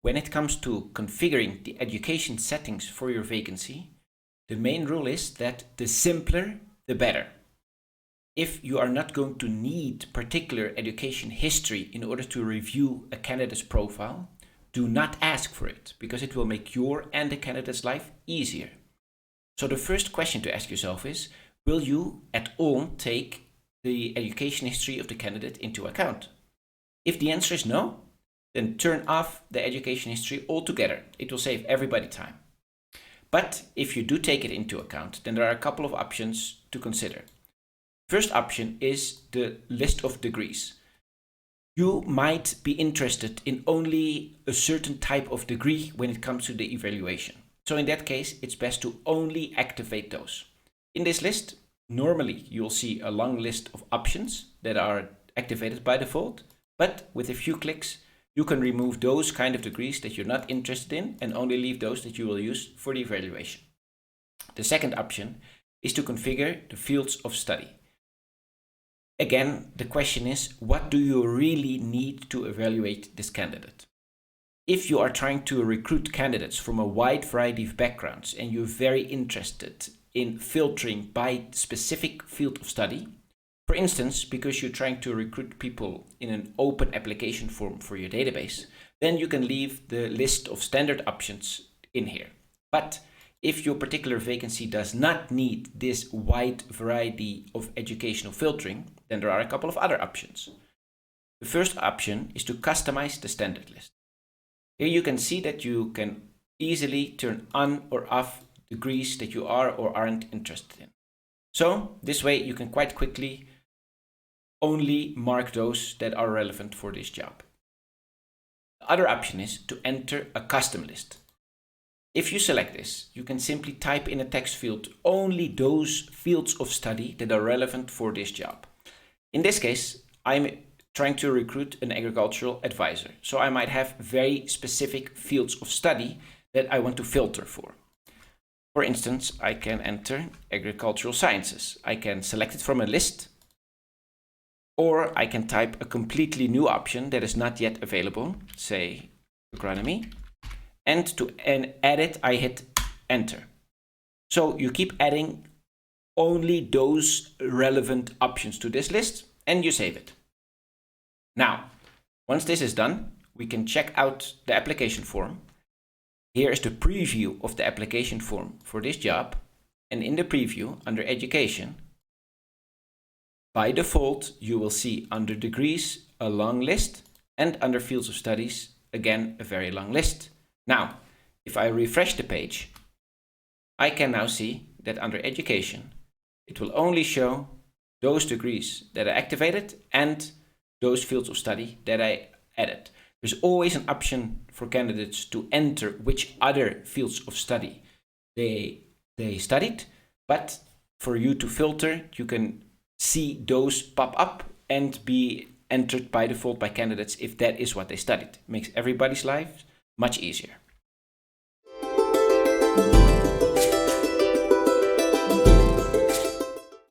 When it comes to configuring the education settings for your vacancy, the main rule is that the simpler, the better. If you are not going to need particular education history in order to review a candidate's profile, do not ask for it, because it will make your and the candidate's life easier. So the first question to ask yourself is, will you at all take the education history of the candidate into account? If the answer is no, then turn off the education history altogether. It will save everybody time. But if you do take it into account, then there are a couple of options to consider. First option is the list of degrees. You might be interested in only a certain type of degree when it comes to the evaluation. So in that case, it's best to only activate those. In this list, normally you'll see a long list of options that are activated by default, but with a few clicks, you can remove those kind of degrees that you're not interested in and only leave those that you will use for the evaluation. The second option is to configure the fields of study. Again, the question is, what do you really need to evaluate this candidate? If you are trying to recruit candidates from a wide variety of backgrounds and you're very interested in filtering by specific field of study, for instance, because you're trying to recruit people in an open application form for your database, then you can leave the list of standard options in here. But if your particular vacancy does not need this wide variety of educational filtering, then there are a couple of other options. The first option is to customize the standard list. Here you can see that you can easily turn on or off degrees that you are or aren't interested in. So this way you can quite quickly only mark those that are relevant for this job. The other option is to enter a custom list. If you select this, you can simply type in a text field only those fields of study that are relevant for this job. In this case, I'm trying to recruit an agricultural advisor, so I might have very specific fields of study that I want to filter for. For instance, I can enter agricultural sciences. I can select it from a list, or I can type a completely new option that is not yet available, say agronomy, and to add it, I hit enter. So you keep adding only those relevant options to this list and you save it. Now, once this is done, we can check out the application form. Here is the preview of the application form for this job. And in the preview, under education, by default, you will see under degrees a long list and under fields of studies, again, a very long list. Now, if I refresh the page, I can now see that under education, it will only show those degrees that are activated and those fields of study that I added. There's always an option for candidates to enter which other fields of study they studied, but for you to filter, you can see those pop up and be entered by default by candidates if that is what they studied. It makes everybody's life much easier.